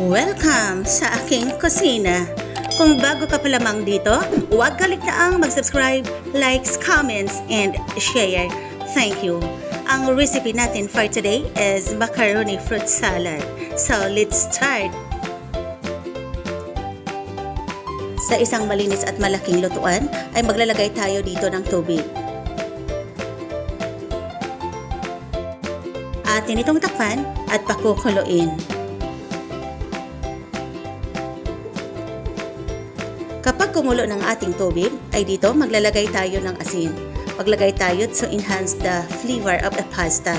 Welcome sa aking kusina. Kung bago ka pa lamang dito, huwag kaligtaang mag-subscribe, likes, comments, and share. Thank you. Ang recipe natin for today is macaroni fruit salad. So, let's start. Sa isang malinis at malaking lutuan, ay maglalagay tayo dito ng tubig. Atin itong takpan at pakukuluin. Kapag kumulo ng ating tubig, ay dito maglalagay tayo ng asin. Maglagay tayo to enhance the flavor of the pasta.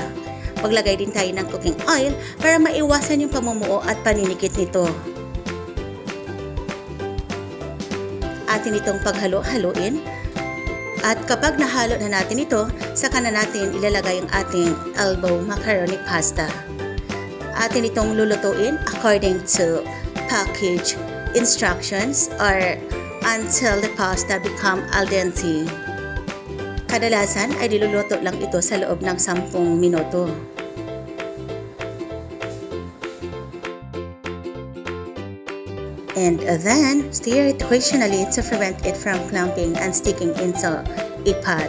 Maglagay din tayo ng cooking oil para maiwasan yung pamumuo at paninikit nito. Atin itong paghalo-haluin. At kapag nahalo na natin ito, saka na natin ilalagay ang ating elbow macaroni pasta. Atin itong lulutuin according to package instructions or until the pasta become al dente. Kadalasan ay niluluto lang ito sa loob ng 10 minuto. And then, stir it occasionally to prevent it from clumping and sticking into a pot.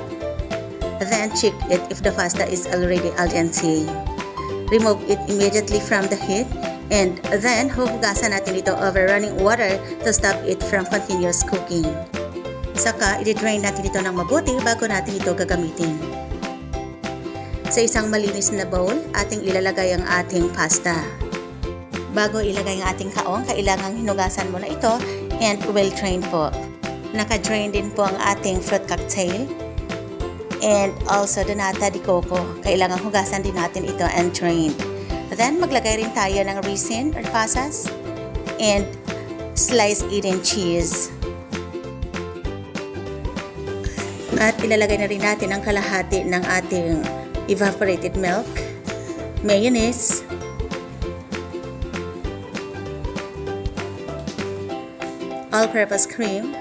Then check it if the pasta is already al dente. Remove it immediately from the heat. And then, huhugasan natin ito over running water to stop it from continuous cooking. Saka, i-drain natin ito ng mabuti bago natin ito gagamitin. Sa isang malinis na bowl, ating ilalagay ang ating pasta. Bago ilagay ang ating kaong, kailangang hinugasan muna ito and well drain po. Naka-drain din po ang ating fruit cocktail and also the nata de coco. Kailangang hugasan din natin ito and drain. Then, maglagay rin tayo ng raisin or pasas and sliced Eden cheese. At ilalagay na rin natin ang kalahati ng ating evaporated milk, mayonnaise, all-purpose cream,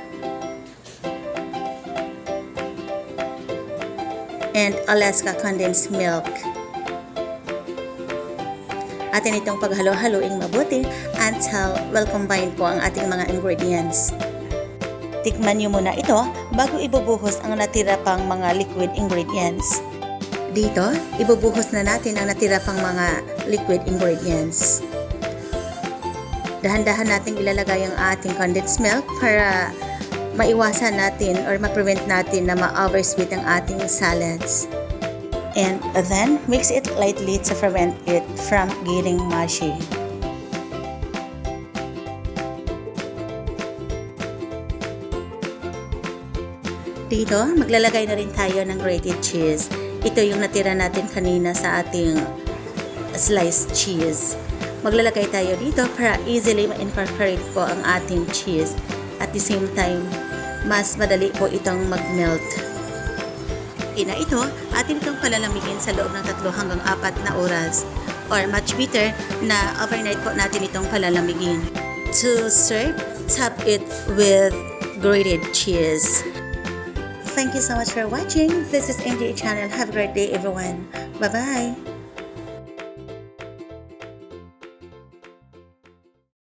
and Alaska condensed milk. Atin itong paghalo-haloing mabuti until well combined po ang ating mga ingredients. Tikman nyo muna ito bago ibubuhos ang natira pang mga liquid ingredients. Dito, ibubuhos na natin ang natira pang mga liquid ingredients. Dahan-dahan nating ilalagay ang ating condensed milk para maiwasan natin or ma-prevent natin na ma-oversweet ang ating salads. And then, mix it lightly to prevent it from getting mushy. Dito, maglalagay na rin tayo ng grated cheese. Ito yung natira natin kanina sa ating sliced cheese. Maglalagay tayo dito para easily ma-incorporate po ang ating cheese. At the same time, mas madali po itong mag-melt. Ina ito, atin itong palalamigin sa loob ng 3 hanggang 4 na oras or much better na overnight po natin itong palalamigin. To serve, top it with grated cheese. Thank you so much for watching. This is NJ Channel. Have a great day, everyone. Bye-bye.